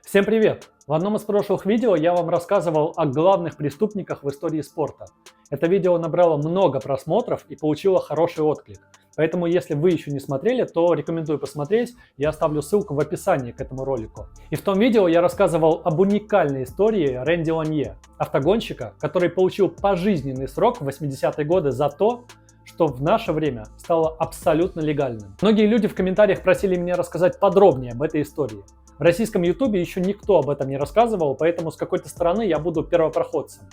Всем привет! В одном из прошлых видео я вам рассказывал о главных преступниках в истории спорта. Это видео набрало много просмотров и получило хороший отклик. Поэтому, если вы еще не смотрели, то рекомендую посмотреть, я оставлю ссылку в описании к этому ролику. И в том видео я рассказывал об уникальной истории Рэнди Ланье, автогонщика, который получил пожизненный срок в 80-е годы за то, что в наше время стало абсолютно легальным. Многие люди в комментариях просили меня рассказать подробнее об этой истории. В российском ютубе еще никто об этом не рассказывал, поэтому с какой-то стороны я буду первопроходцем.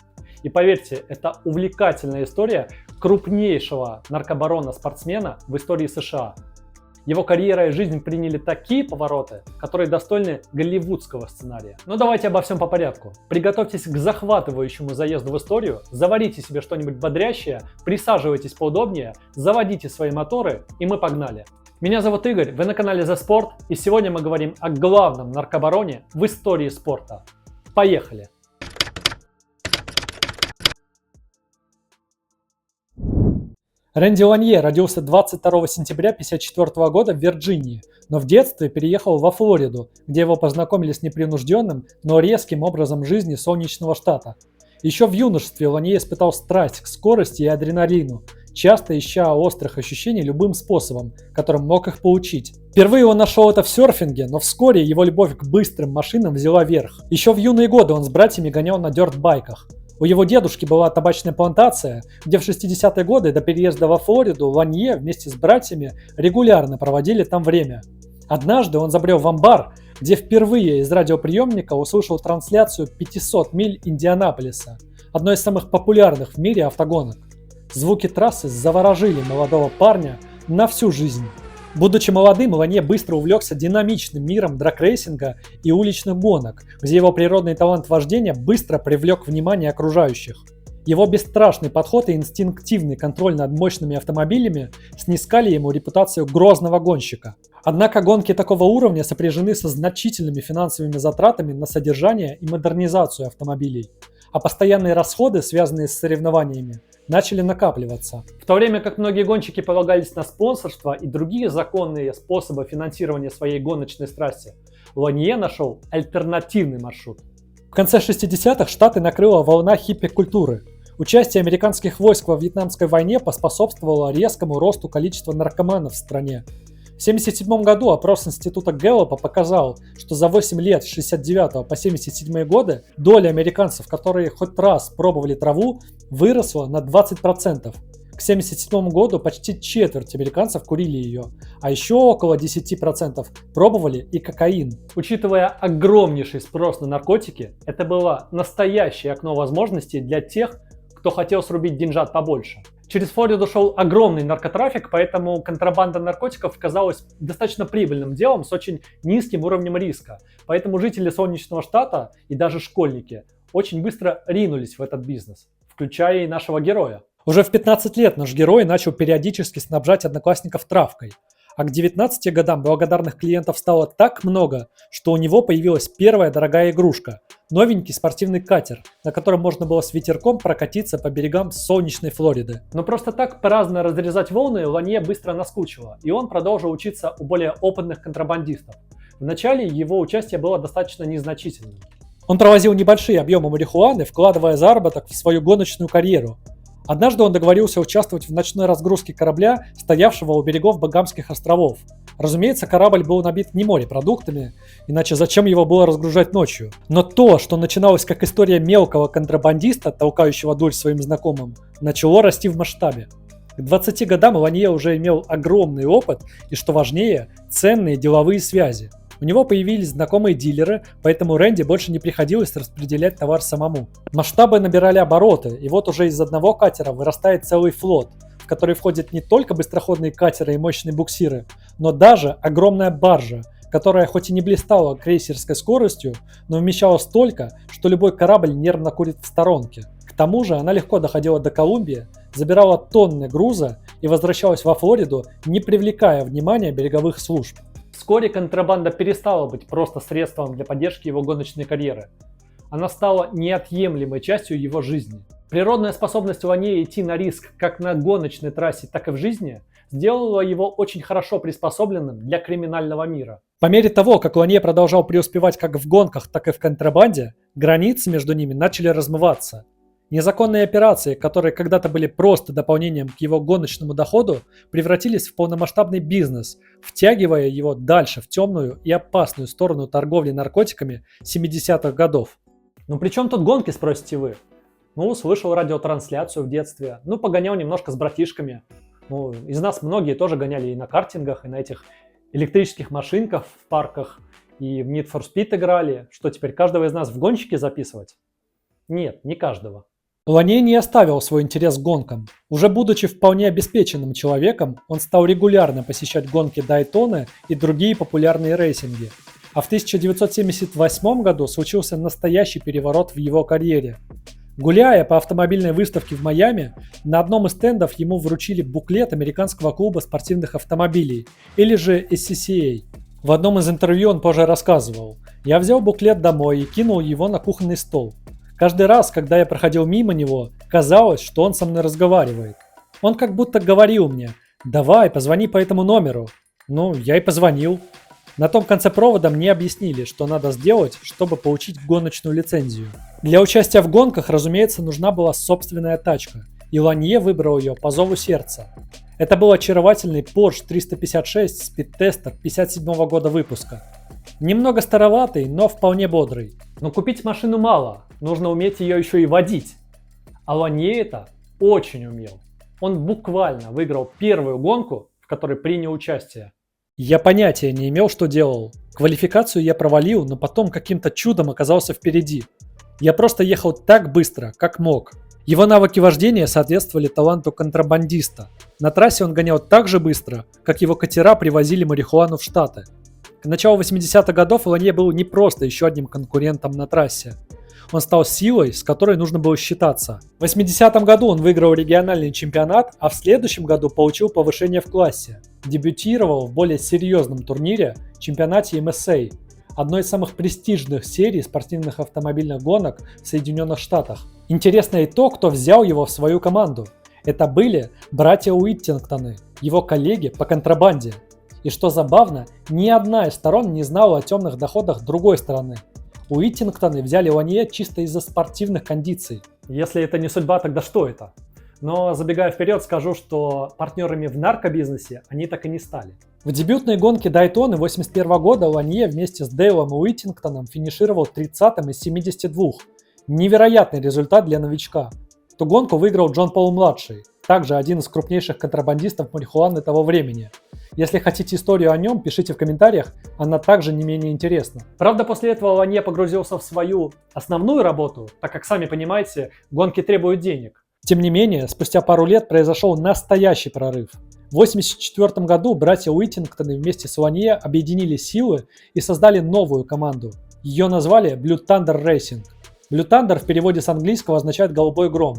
И поверьте, это увлекательная история крупнейшего наркобарона-спортсмена в истории США. Его карьера и жизнь приняли такие повороты, которые достойны голливудского сценария. Но давайте обо всем по порядку. Приготовьтесь к захватывающему заезду в историю, заварите себе что-нибудь бодрящее, присаживайтесь поудобнее, заводите свои моторы, и мы погнали. Меня зовут Игорь, вы на канале The Sport, и сегодня мы говорим о главном наркобароне в истории спорта. Поехали! Рэнди Ланье родился 22 сентября 1954 года в Вирджинии, но в детстве переехал во Флориду, где его познакомили с непринужденным, но резким образом жизни солнечного штата. Еще в юношестве Ланье испытал страсть к скорости и адреналину, часто ища острых ощущений любым способом, которым мог их получить. Впервые он нашел это в серфинге, но вскоре его любовь к быстрым машинам взяла верх. Еще в юные годы он с братьями гонял на дёрт-байках. У его дедушки была табачная плантация, где в 60-е годы до переезда во Флориду Ланье вместе с братьями регулярно проводили там время. Однажды он забрел в амбар, где впервые из радиоприемника услышал трансляцию 500 миль Индианаполиса, одной из самых популярных в мире автогонок. Звуки трассы заворожили молодого парня на всю жизнь. Будучи молодым, Ланье быстро увлекся динамичным миром драгрейсинга и уличных гонок, где его природный талант вождения быстро привлек внимание окружающих. Его бесстрашный подход и инстинктивный контроль над мощными автомобилями снискали ему репутацию грозного гонщика. Однако гонки такого уровня сопряжены со значительными финансовыми затратами на содержание и модернизацию автомобилей, а постоянные расходы, связанные с соревнованиями, начали накапливаться. В то время как многие гонщики полагались на спонсорство и другие законные способы финансирования своей гоночной страсти, Ланье нашел альтернативный маршрут. В конце 60-х Штаты накрыла волна хиппи-культуры. Участие американских войск во Вьетнамской войне поспособствовало резкому росту количества наркоманов в стране. В 1977 году опрос института Гэллопа показал, что за 8 лет с 1969 по 1977 годы доля американцев, которые хоть раз пробовали траву, выросла на 20%. К 1977 году почти четверть американцев курили ее, а еще около 10% пробовали и кокаин. Учитывая огромнейший спрос на наркотики, это было настоящее окно возможностей для тех, кто хотел срубить деньжат побольше. Через Флориду шел огромный наркотрафик, поэтому контрабанда наркотиков казалась достаточно прибыльным делом с очень низким уровнем риска. Поэтому жители солнечного штата и даже школьники очень быстро ринулись в этот бизнес, включая и нашего героя. Уже в 15 лет наш герой начал периодически снабжать одноклассников травкой. А к 19 годам благодарных клиентов стало так много, что у него появилась первая дорогая игрушка – новенький спортивный катер, на котором можно было с ветерком прокатиться по берегам солнечной Флориды. Но просто так праздно разрезать волны Ланье быстро наскучило, и он продолжил учиться у более опытных контрабандистов. Вначале его участие было достаточно незначительным. Он провозил небольшие объемы марихуаны, вкладывая заработок в свою гоночную карьеру. Однажды он договорился участвовать в ночной разгрузке корабля, стоявшего у берегов Багамских островов. Разумеется, корабль был набит не морепродуктами, иначе зачем его было разгружать ночью? Но то, что начиналось как история мелкого контрабандиста, толкающего дурь своим знакомым, начало расти в масштабе. К 20 годам Ланье уже имел огромный опыт и, что важнее, ценные деловые связи. У него появились знакомые дилеры, поэтому Рэнди больше не приходилось распределять товар самому. Масштабы набирали обороты, и вот уже из одного катера вырастает целый флот, в который входят не только быстроходные катеры и мощные буксиры, но даже огромная баржа, которая хоть и не блистала крейсерской скоростью, но вмещала столько, что любой корабль нервно курит в сторонке. К тому же она легко доходила до Колумбии, забирала тонны груза и возвращалась во Флориду, не привлекая внимания береговых служб. Вскоре контрабанда перестала быть просто средством для поддержки его гоночной карьеры. Она стала неотъемлемой частью его жизни. Природная способность Ланье идти на риск как на гоночной трассе, так и в жизни сделало его очень хорошо приспособленным для криминального мира. По мере того, как Ланье продолжал преуспевать как в гонках, так и в контрабанде, границы между ними начали размываться. Незаконные операции, которые когда-то были просто дополнением к его гоночному доходу, превратились в полномасштабный бизнес, втягивая его дальше в темную и опасную сторону торговли наркотиками 70-х годов. Ну при чем тут гонки, спросите вы? Ну, слышал радиотрансляцию в детстве, погонял немножко с братишками. Из нас многие тоже гоняли и на картингах, и на этих электрических машинках в парках, и в Need for Speed играли. Что, теперь каждого из нас в гонщики записывать? Нет, не каждого. Ланье не оставил свой интерес к гонкам. Уже будучи вполне обеспеченным человеком, он стал регулярно посещать гонки Дайтоны и другие популярные рейсинги. А в 1978 году случился настоящий переворот в его карьере. Гуляя по автомобильной выставке в Майами, на одном из стендов ему вручили буклет американского клуба спортивных автомобилей, или же SCCA. В одном из интервью он позже рассказывал: «Я взял буклет домой и кинул его на кухонный стол. Каждый раз, когда я проходил мимо него, казалось, что он со мной разговаривает. Он как будто говорил мне: давай, позвони по этому номеру». Я и позвонил. На том конце провода мне объяснили, что надо сделать, чтобы получить гоночную лицензию. Для участия в гонках, разумеется, нужна была собственная тачка, и Ланье выбрал ее по зову сердца. Это был очаровательный Porsche 356 Speedtester 57 года выпуска. Немного староватый, но вполне бодрый. Но купить машину мало, нужно уметь ее еще и водить. А Ланье это очень умел. Он буквально выиграл первую гонку, в которой принял участие. Я понятия не имел, что делал. Квалификацию я провалил, но потом каким-то чудом оказался впереди. Я просто ехал так быстро, как мог. Его навыки вождения соответствовали таланту контрабандиста. На трассе он гонял так же быстро, как его катера привозили марихуану в Штаты. К началу 80-х годов Ланье был не просто еще одним конкурентом на трассе. Он стал силой, с которой нужно было считаться. В 80-м году он выиграл региональный чемпионат, а в следующем году получил повышение в классе. Дебютировал в более серьезном турнире, чемпионате MSA, одной из самых престижных серий спортивных автомобильных гонок в Соединенных Штатах. Интересно и то, кто взял его в свою команду. Это были братья Уиттингтоны, его коллеги по контрабанде. И что забавно, ни одна из сторон не знала о темных доходах другой стороны. Уиттингтоны взяли Ланье чисто из-за спортивных кондиций. Если это не судьба, тогда что это? Но забегая вперед, скажу, что партнерами в наркобизнесе они так и не стали. В дебютной гонке Дайтоны 1981 года Ланье вместе с Дейлом Уиттингтоном финишировал 30-м из 72. Невероятный результат для новичка. Ту гонку выиграл Джон Пол-младший, также один из крупнейших контрабандистов марихуаны того времени. Если хотите историю о нем, пишите в комментариях, она также не менее интересна. Правда, после этого Ланье погрузился в свою основную работу, так как, сами понимаете, гонки требуют денег. Тем не менее, спустя пару лет произошел настоящий прорыв. В 1984 году братья Уиттингтоны вместе с Ланье объединили силы и создали новую команду. Ее назвали Blue Thunder Racing. Blue Thunder в переводе с английского означает «голубой гром».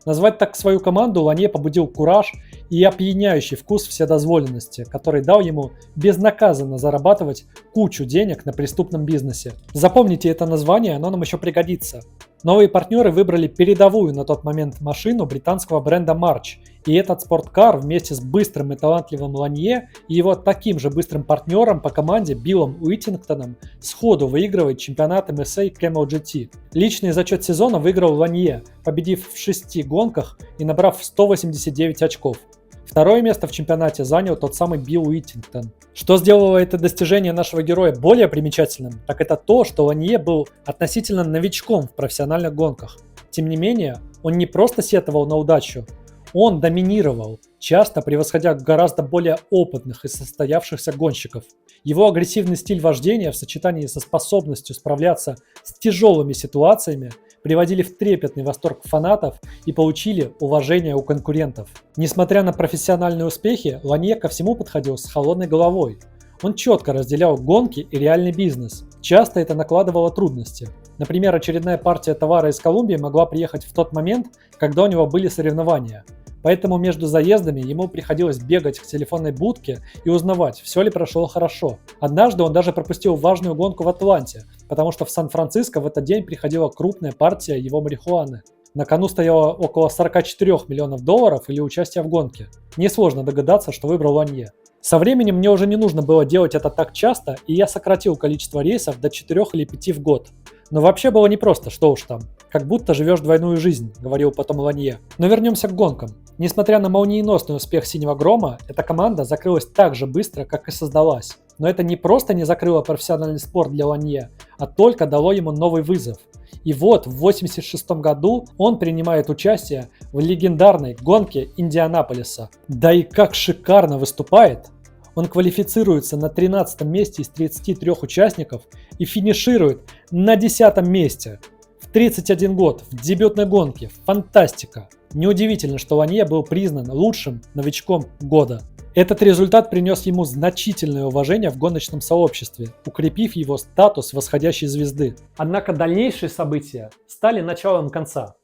Назвать так свою команду Ланье побудил кураж и опьяняющий вкус вседозволенности, который дал ему безнаказанно зарабатывать кучу денег на преступном бизнесе. Запомните это название, оно нам еще пригодится. Новые партнеры выбрали передовую на тот момент машину британского бренда March, и этот спорткар вместе с быстрым и талантливым Ланье и его таким же быстрым партнером по команде Биллом Уиттингтоном сходу выигрывает чемпионат MSA Camel GT. Личный зачет сезона выиграл Ланье, победив в 6 гонках и набрав 189 очков. Второе место в чемпионате занял тот самый Билл Уиттингтон. Что сделало это достижение нашего героя более примечательным, так это то, что Ланье был относительно новичком в профессиональных гонках. Тем не менее, он не просто сетовал на удачу, он доминировал, часто превосходя гораздо более опытных и состоявшихся гонщиков. Его агрессивный стиль вождения в сочетании со способностью справляться с тяжелыми ситуациями приводили в трепетный восторг фанатов и получили уважение у конкурентов. Несмотря на профессиональные успехи, Ланье ко всему подходил с холодной головой. Он четко разделял гонки и реальный бизнес. Часто это накладывало трудности. Например, очередная партия товара из Колумбии могла приехать в тот момент, когда у него были соревнования. Поэтому между заездами ему приходилось бегать к телефонной будке и узнавать, все ли прошло хорошо. Однажды он даже пропустил важную гонку в Атланте, потому что в Сан-Франциско в этот день приходила крупная партия его марихуаны. На кону стояло около 44 миллионов долларов или участие в гонке. Несложно догадаться, что выбрал Ванье. Со временем мне уже не нужно было делать это так часто, и я сократил количество рейсов до 4 или 5 в год. Но вообще было непросто, что уж там. Как будто живешь двойную жизнь, говорил потом Ланье. Но вернемся к гонкам. Несмотря на молниеносный успех «Синего грома», эта команда закрылась так же быстро, как и создалась. Но это не просто не закрыло профессиональный спорт для Ланье, а только дало ему новый вызов. И вот в 1986 году он принимает участие в легендарной гонке Индианаполиса. Да и как шикарно выступает! Он квалифицируется на 13 месте из 33 участников и финиширует на 10 месте. В 31 год, в дебютной гонке. Фантастика! Неудивительно, что Ланье был признан лучшим новичком года. Этот результат принес ему значительное уважение в гоночном сообществе, укрепив его статус восходящей звезды. Однако дальнейшие события стали началом конца.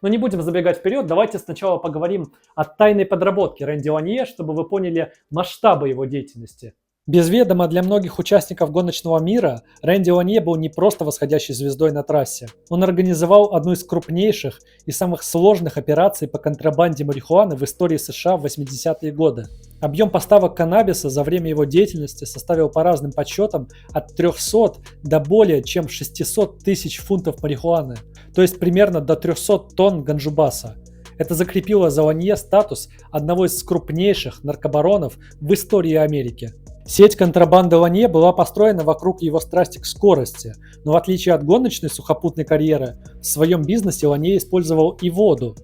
Но не будем забегать вперед, давайте сначала поговорим о тайной подработке Рэнди Ланье, чтобы вы поняли масштабы его деятельности. Без ведома для многих участников гоночного мира, Рэнди Ланье был не просто восходящей звездой на трассе. Он организовал одну из крупнейших и самых сложных операций по контрабанде марихуаны в истории США в 80-е годы. Объем поставок каннабиса за время его деятельности составил по разным подсчетам от 300 до более чем 600 тысяч фунтов марихуаны, то есть примерно до 300 тонн ганджубаса. Это закрепило за Ланье статус одного из крупнейших наркобаронов в истории Америки. Сеть контрабанды Ланье была построена вокруг его страсти к скорости, но в отличие от гоночной сухопутной карьеры, в своем бизнесе Ланье использовал и воду.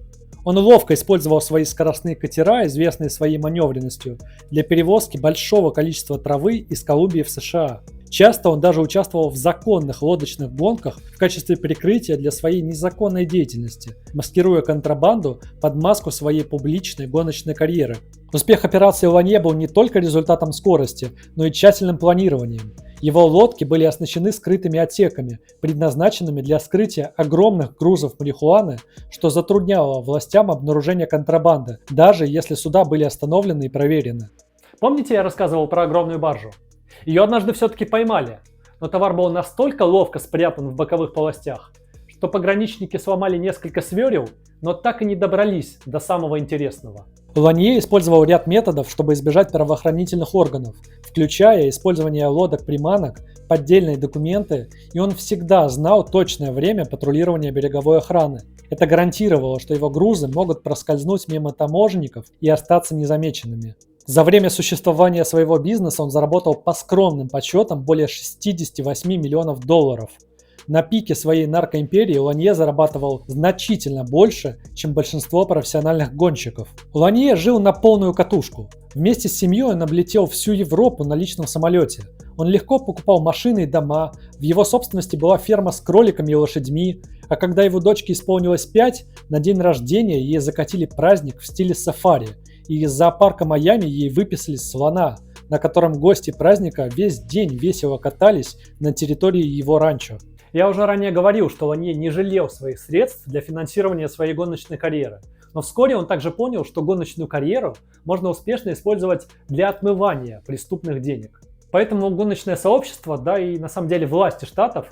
Он ловко использовал свои скоростные катера, известные своей маневренностью, для перевозки большого количества травы из Колумбии в США. Часто он даже участвовал в законных лодочных гонках в качестве прикрытия для своей незаконной деятельности, маскируя контрабанду под маску своей публичной гоночной карьеры. Успех операции Ланье был не только результатом скорости, но и тщательным планированием. Его лодки были оснащены скрытыми отсеками, предназначенными для скрытия огромных грузов марихуаны, что затрудняло властям обнаружение контрабанды, даже если суда были остановлены и проверены. Помните, я рассказывал про огромную баржу? Ее однажды все-таки поймали, но товар был настолько ловко спрятан в боковых полостях, что пограничники сломали несколько сверел, но так и не добрались до самого интересного. Ланье использовал ряд методов, чтобы избежать правоохранительных органов, включая использование лодок-приманок, поддельные документы, и он всегда знал точное время патрулирования береговой охраны. Это гарантировало, что его грузы могут проскользнуть мимо таможенников и остаться незамеченными. За время существования своего бизнеса он заработал по скромным подсчетам более 68 миллионов долларов. На пике своей наркоимперии Ланье зарабатывал значительно больше, чем большинство профессиональных гонщиков. Ланье жил на полную катушку. Вместе с семьей он облетел всю Европу на личном самолете. Он легко покупал машины и дома, в его собственности была ферма с кроликами и лошадьми, а когда его дочке исполнилось 5, на день рождения ей закатили праздник в стиле сафари, и из зоопарка Майами ей выписали слона, на котором гости праздника весь день весело катались на территории его ранчо. Я уже ранее говорил, что Ланье не жалел своих средств для финансирования своей гоночной карьеры. Но вскоре он также понял, что гоночную карьеру можно успешно использовать для отмывания преступных денег. Поэтому гоночное сообщество, да и на самом деле власти штатов,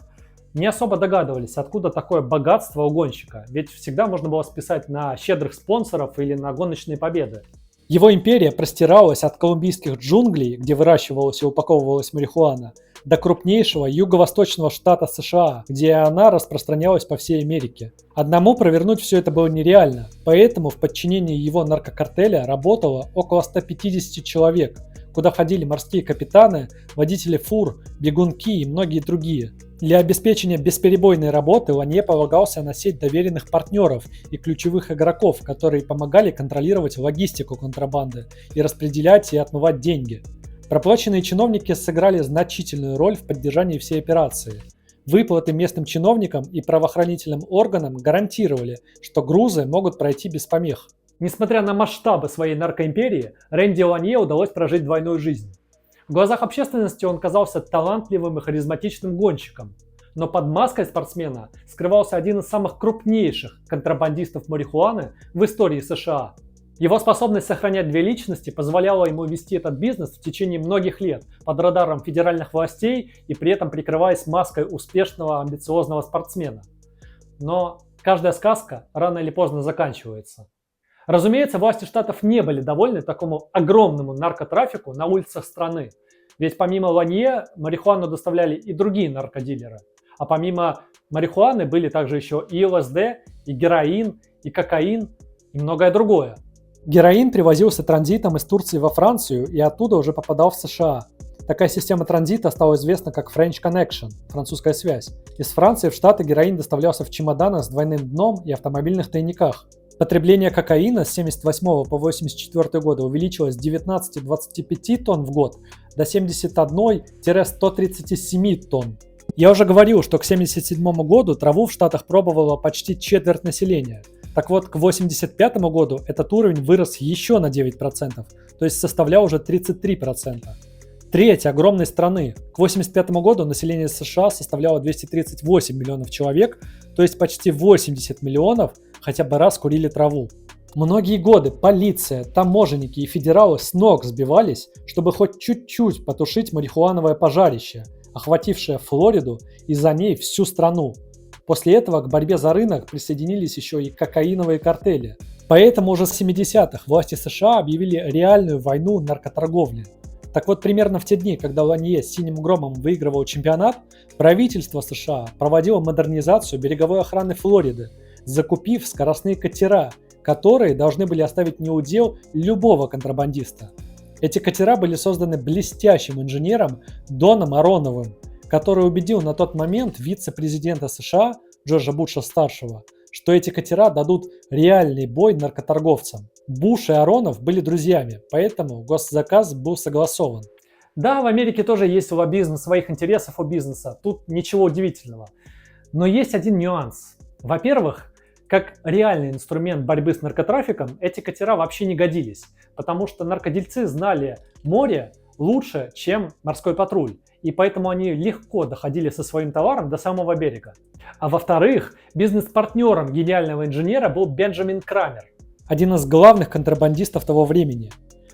не особо догадывались, откуда такое богатство у гонщика. Ведь всегда можно было списать на щедрых спонсоров или на гоночные победы. Его империя простиралась от колумбийских джунглей, где выращивалась и упаковывалась марихуана, до крупнейшего юго-восточного штата США, где она распространялась по всей Америке. Одному провернуть все это было нереально, поэтому в подчинении его наркокартеля работало около 150 человек, куда входили морские капитаны, водители фур, бегунки и многие другие. Для обеспечения бесперебойной работы Ланье полагался на сеть доверенных партнеров и ключевых игроков, которые помогали контролировать логистику контрабанды и распределять и отмывать деньги. Проплаченные чиновники сыграли значительную роль в поддержании всей операции. Выплаты местным чиновникам и правоохранительным органам гарантировали, что грузы могут пройти без помех. Несмотря на масштабы своей наркоимперии, Рэнди Ланье удалось прожить двойную жизнь. В глазах общественности он казался талантливым и харизматичным гонщиком, но под маской спортсмена скрывался один из самых крупнейших контрабандистов марихуаны в истории США. Его способность сохранять две личности позволяла ему вести этот бизнес в течение многих лет под радаром федеральных властей и при этом прикрываясь маской успешного амбициозного спортсмена. Но Каждая сказка рано или поздно заканчивается. Разумеется, власти штатов не были довольны такому огромному наркотрафику на улицах страны. Ведь помимо Ланье марихуану доставляли и другие наркодилеры. А помимо марихуаны были также еще и ЛСД, и героин, и кокаин, и многое другое. Героин привозился транзитом из Турции во Францию и оттуда уже попадал в США. Такая система транзита стала известна как French Connection, французская связь. Из Франции в Штаты героин доставлялся в чемоданах с двойным дном и автомобильных тайниках. Потребление кокаина с 1978 по 1984 годы увеличилось с 19-25 тонн в год до 71-137 тонн. Я уже говорил, что к 1977 году траву в Штатах пробовало почти четверть населения. Так вот, к 1985 году этот уровень вырос еще на 9%, то есть составлял уже 33%. Треть огромной страны. К 1985 году население США составляло 238 миллионов человек, то есть почти 80 миллионов хотя бы раз курили траву. Многие годы полиция, таможенники и федералы с ног сбивались, чтобы хоть чуть-чуть потушить марихуановое пожарище, охватившее Флориду и за ней всю страну. После этого к борьбе за рынок присоединились еще и кокаиновые картели. Поэтому уже с 70-х власти США объявили реальную войну наркоторговли. Так вот, примерно в те дни, когда Ланье с синим громом выигрывал чемпионат, правительство США проводило модернизацию береговой охраны Флориды, закупив скоростные катера, которые должны были оставить неудел любого контрабандиста. Эти катера были созданы блестящим инженером Доном Ароновым, который убедил на тот момент вице-президента США Джорджа Буша-старшего, что эти катера дадут реальный бой наркоторговцам. Буш и Аронов были друзьями, поэтому госзаказ был согласован. Да, в Америке тоже есть лоббизм своих интересов у бизнеса, тут ничего удивительного. Но есть один нюанс. Во-первых, как реальный инструмент борьбы с наркотрафиком эти катера вообще не годились, потому что наркодельцы знали море лучше, чем морской патруль, и поэтому они легко доходили со своим товаром до самого берега. А во-вторых, бизнес-партнером гениального инженера был Бенджамин Крамер, один из главных контрабандистов того времени.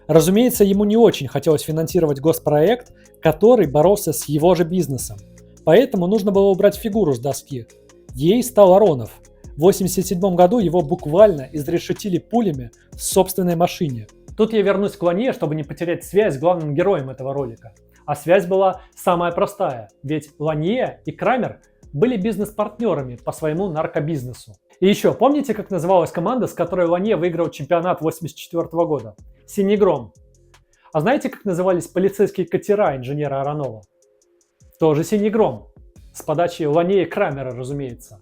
Разумеется, ему не очень хотелось финансировать госпроект, который боролся с его же бизнесом, поэтому нужно было убрать фигуру с доски. Ей стал Аронов. В 1987 году его буквально изрешетили пулями в собственной машине. Тут я вернусь к Ланье, чтобы не потерять связь с главным героем этого ролика. А связь была самая простая, ведь Ланье и Крамер были бизнес-партнерами по своему наркобизнесу. И еще, помните, как называлась команда, с которой Ланье выиграл чемпионат 1984 года? «Синий гром». А знаете, как назывались полицейские катера инженера Аронова? Тоже «Синий гром». С подачи Ланье и Крамера, разумеется.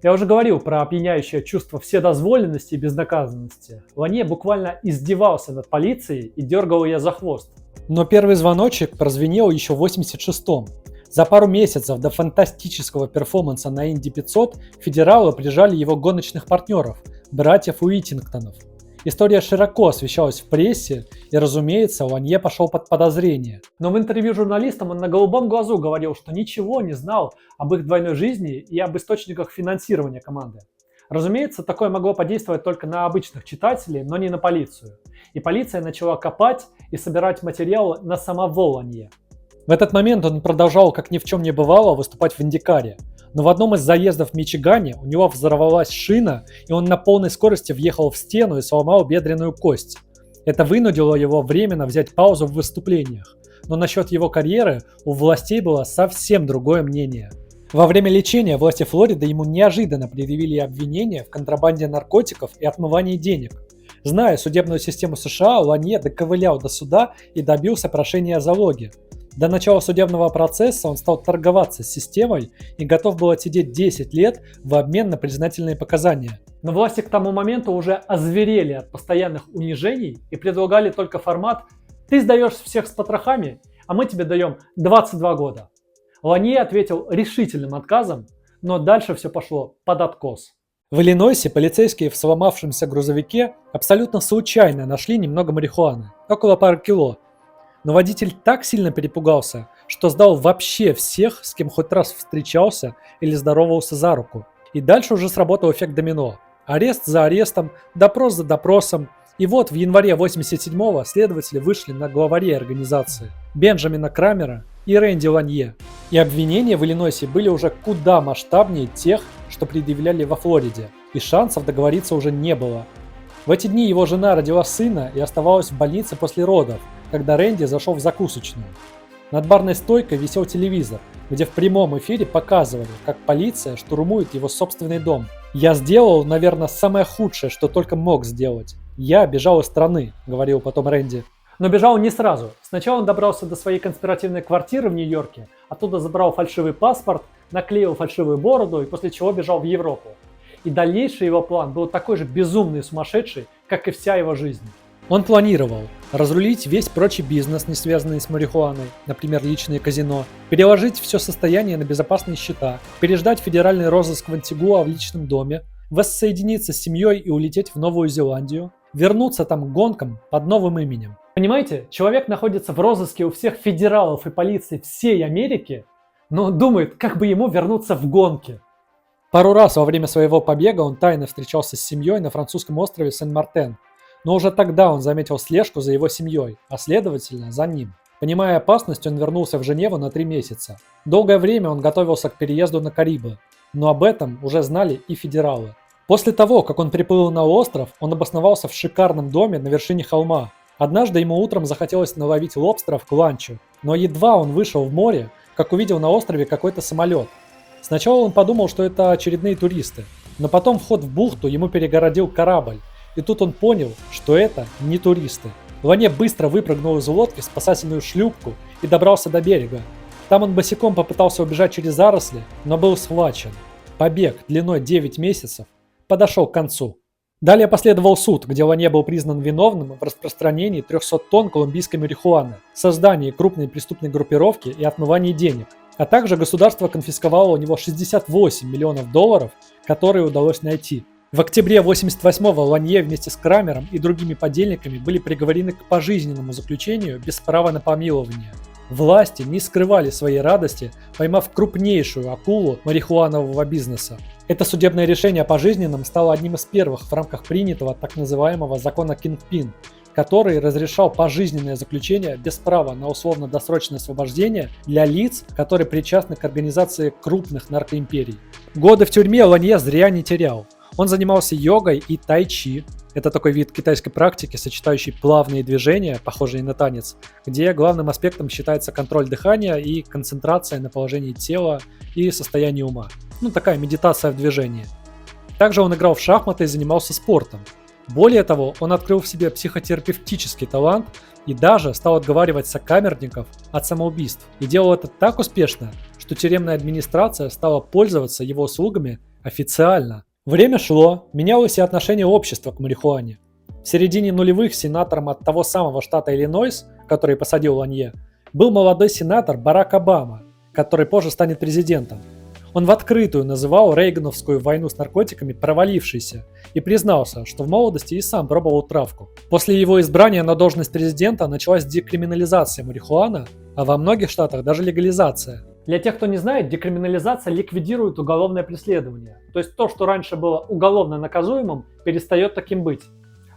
Я уже говорил про опьяняющее чувство вседозволенности и безнаказанности. Ланье буквально издевался над полицией и дергал ее за хвост. Но первый звоночек прозвенел еще в 1986-м. За пару месяцев до фантастического перформанса на Инди 500 федералы прижали его гоночных партнеров, братьев Уитингтонов. История широко освещалась в прессе, и, разумеется, Ланье пошел под подозрение. Но в интервью журналистам он на голубом глазу говорил, что ничего не знал об их двойной жизни и об источниках финансирования команды. Разумеется, такое могло подействовать только на обычных читателей, но не на полицию. И полиция начала копать и собирать материалы на самого Ланье. В этот момент он продолжал, как ни в чем не бывало, выступать в Индикаре. Но в одном из заездов в Мичигане у него взорвалась шина, и он на полной скорости въехал в стену и сломал бедренную кость. Это вынудило его временно взять паузу в выступлениях. Но насчет его карьеры у властей было совсем другое мнение. Во время лечения власти Флориды ему неожиданно предъявили обвинения в контрабанде наркотиков и отмывании денег. Зная судебную систему США, Ланье доковылял до суда и добился прошения о залоге. До начала судебного процесса он стал торговаться с системой и готов был отсидеть 10 лет в обмен на признательные показания. Но власти к тому моменту уже озверели от постоянных унижений и предлагали только формат «ты сдаешь всех с потрохами, а мы тебе даем 22 года». Ланье ответил решительным отказом, но дальше все пошло под откос. В Иллинойсе полицейские в сломавшемся грузовике абсолютно случайно нашли немного марихуаны, около пары кило. Но водитель так сильно перепугался, что сдал вообще всех, с кем хоть раз встречался или здоровался за руку. И дальше уже сработал эффект домино. Арест за арестом, допрос за допросом. И вот в январе 1987-го следователи вышли на главарей организации Бенджамина Крамера и Рэнди Ланье. И обвинения в Иллинойсе были уже куда масштабнее тех, что предъявляли во Флориде, и шансов договориться уже не было. В эти дни его жена родила сына и оставалась в больнице после родов, когда Рэнди зашел в закусочную. Над барной стойкой висел телевизор, где в прямом эфире показывали, как полиция штурмует его собственный дом. «Я сделал, наверное, самое худшее, что только мог сделать. Я бежал из страны», — говорил потом Рэнди. Но бежал он не сразу. Сначала он добрался до своей конспиративной квартиры в Нью-Йорке, оттуда забрал фальшивый паспорт, наклеил фальшивую бороду и после чего бежал в Европу. И дальнейший его план был такой же безумный и сумасшедший, как и вся его жизнь. Он планировал разрулить весь прочий бизнес, не связанный с марихуаной, например, личные казино, переложить все состояние на безопасные счета, переждать федеральный розыск в Антигуа в личном доме, воссоединиться с семьей и улететь в Новую Зеландию, вернуться там к гонкам под новым именем. Понимаете, человек находится в розыске у всех федералов и полиции всей Америки, но думает, как бы ему вернуться в гонки. Пару раз во время своего побега он тайно встречался с семьей на французском острове Сен-Мартен, но уже тогда он заметил слежку за его семьей, а следовательно за ним. Понимая опасность, он вернулся в Женеву на 3 месяца. Долгое время он готовился к переезду на Карибы, но об этом уже знали и федералы. После того, как он приплыл на остров, он обосновался в шикарном доме на вершине холма. Однажды ему утром захотелось наловить лобстеров к ланчу, но едва он вышел в море, как увидел на острове какой-то самолет. Сначала он подумал, что это очередные туристы, но потом вход в бухту ему перегородил корабль, и тут он понял, что это не туристы. Лане быстро выпрыгнул из лодки в спасательную шлюпку и добрался до берега. Там он босиком попытался убежать через заросли, но был схвачен. Побег длиной 9 месяцев подошел к концу. Далее последовал суд, где Лане был признан виновным в распространении 300 тонн колумбийской марихуаны, создании крупной преступной группировки и отмывании денег. А также государство конфисковало у него 68 миллионов долларов, которые удалось найти. В октябре 1988-го Ланье вместе с Крамером и другими подельниками были приговорены к пожизненному заключению без права на помилование. Власти не скрывали своей радости, поймав крупнейшую акулу марихуанового бизнеса. Это судебное решение о пожизненном стало одним из первых в рамках принятого так называемого закона Кингпин, который разрешал пожизненное заключение без права на условно-досрочное освобождение для лиц, которые причастны к организации крупных наркоимперий. Годы в тюрьме Ланье зря не терял. Он занимался йогой и тайчи. Это такой вид китайской практики, сочетающий плавные движения, похожие на танец, где главным аспектом считается контроль дыхания и концентрация на положении тела и состоянии ума. Такая медитация в движении. Также он играл в шахматы и занимался спортом. Более того, он открыл в себе психотерапевтический талант и даже стал отговаривать сокамерников от самоубийств. И делал это так успешно, что тюремная администрация стала пользоваться его услугами официально. Время шло, менялось и отношение общества к марихуане. В середине нулевых сенатором от того самого штата Иллинойс, который посадил Ланье, был молодой сенатор Барак Обама, который позже станет президентом. Он в открытую называл рейгановскую войну с наркотиками провалившейся и признался, что в молодости и сам пробовал травку. После его избрания на должность президента началась декриминализация марихуаны, а во многих штатах даже легализация. Для тех, кто не знает, декриминализация ликвидирует уголовное преследование. То есть то, что раньше было уголовно наказуемым, перестает таким быть.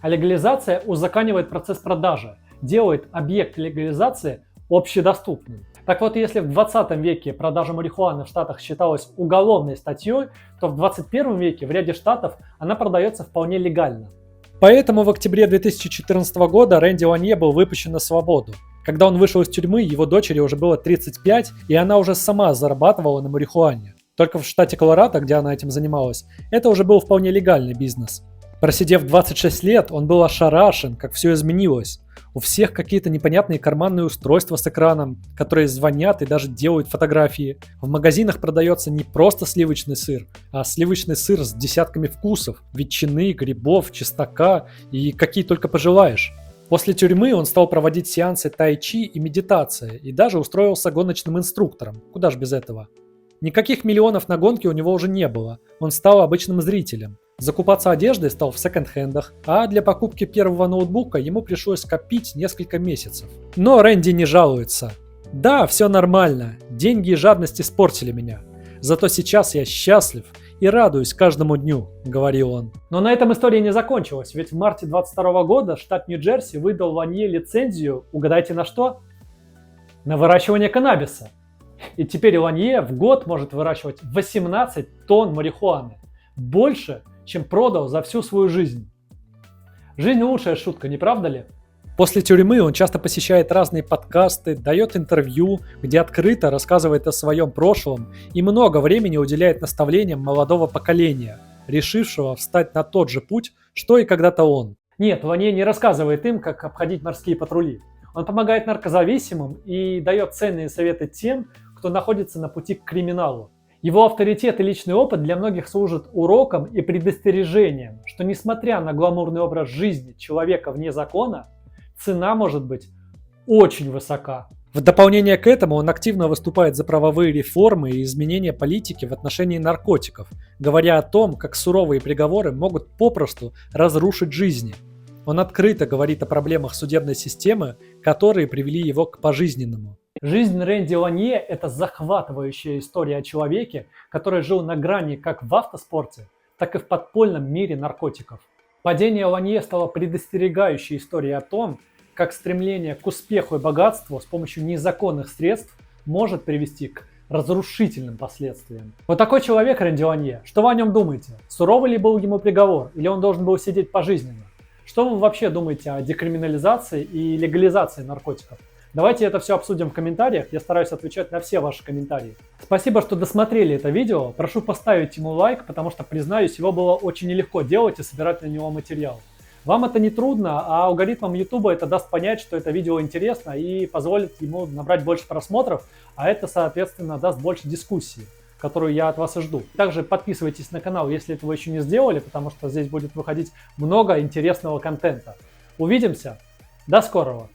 А легализация узаконивает процесс продажи, делает объект легализации общедоступным. Так вот, если в 20 веке продажа марихуаны в Штатах считалась уголовной статьей, то в 21 веке в ряде штатов она продается вполне легально. Поэтому в октябре 2014 года Рэнди Ланье был выпущен на свободу. Когда он вышел из тюрьмы, его дочери уже было 35, и она уже сама зарабатывала на марихуане. Только в штате Колорадо, где она этим занималась, это уже был вполне легальный бизнес. Просидев 26 лет, он был ошарашен, как все изменилось. У всех какие-то непонятные карманные устройства с экраном, которые звонят и даже делают фотографии. В магазинах продается не просто сливочный сыр, а сливочный сыр с десятками вкусов, ветчины, грибов, чеснока и какие только пожелаешь. После тюрьмы он стал проводить сеансы тайчи и медитации и даже устроился гоночным инструктором. Куда ж без этого? Никаких миллионов на гонки у него уже не было, он стал обычным зрителем. Закупаться одеждой стал в секонд-хендах, а для покупки первого ноутбука ему пришлось копить несколько месяцев. Но Рэнди не жалуется. Да, все нормально, деньги и жадность испортили меня. Зато сейчас я счастлив и радуюсь каждому дню, говорил он. Но на этом история не закончилась, ведь в марте 22 года штат Нью-Джерси выдал Ланье лицензию, угадайте на что? На выращивание каннабиса. И теперь Ланье в год может выращивать 18 тонн марихуаны. Больше, чем продал за всю свою жизнь. Жизнь лучшая шутка, не правда ли? После тюрьмы он часто посещает разные подкасты, дает интервью, где открыто рассказывает о своем прошлом и много времени уделяет наставлениям молодого поколения, решившего встать на тот же путь, что и когда-то он. Нет, Ланье не рассказывает им, как обходить морские патрули. Он помогает наркозависимым и дает ценные советы тем, кто находится на пути к криминалу. Его авторитет и личный опыт для многих служат уроком и предостережением, что несмотря на гламурный образ жизни человека вне закона, цена может быть очень высока. В дополнение к этому он активно выступает за правовые реформы и изменения политики в отношении наркотиков, говоря о том, как суровые приговоры могут попросту разрушить жизни. Он открыто говорит о проблемах судебной системы, которые привели его к пожизненному. Жизнь Рэнди Ланье – это захватывающая история о человеке, который жил на грани как в автоспорте, так и в подпольном мире наркотиков. Падение Ланье стало предостерегающей историей о том, как стремление к успеху и богатству с помощью незаконных средств может привести к разрушительным последствиям. Вот такой человек Рэнди Ланье. Что вы о нем думаете? Суровый ли был ему приговор, или он должен был сидеть пожизненно? Что вы вообще думаете о декриминализации и легализации наркотиков? Давайте это все обсудим в комментариях, я стараюсь отвечать на все ваши комментарии. Спасибо, что досмотрели это видео, прошу поставить ему лайк, потому что, признаюсь, его было очень нелегко делать и собирать на него материал. Вам это не трудно, а алгоритмам YouTube это даст понять, что это видео интересно и позволит ему набрать больше просмотров, а это, соответственно, даст больше дискуссии, которую я от вас и жду. Также подписывайтесь на канал, если этого еще не сделали, потому что здесь будет выходить много интересного контента. Увидимся, до скорого!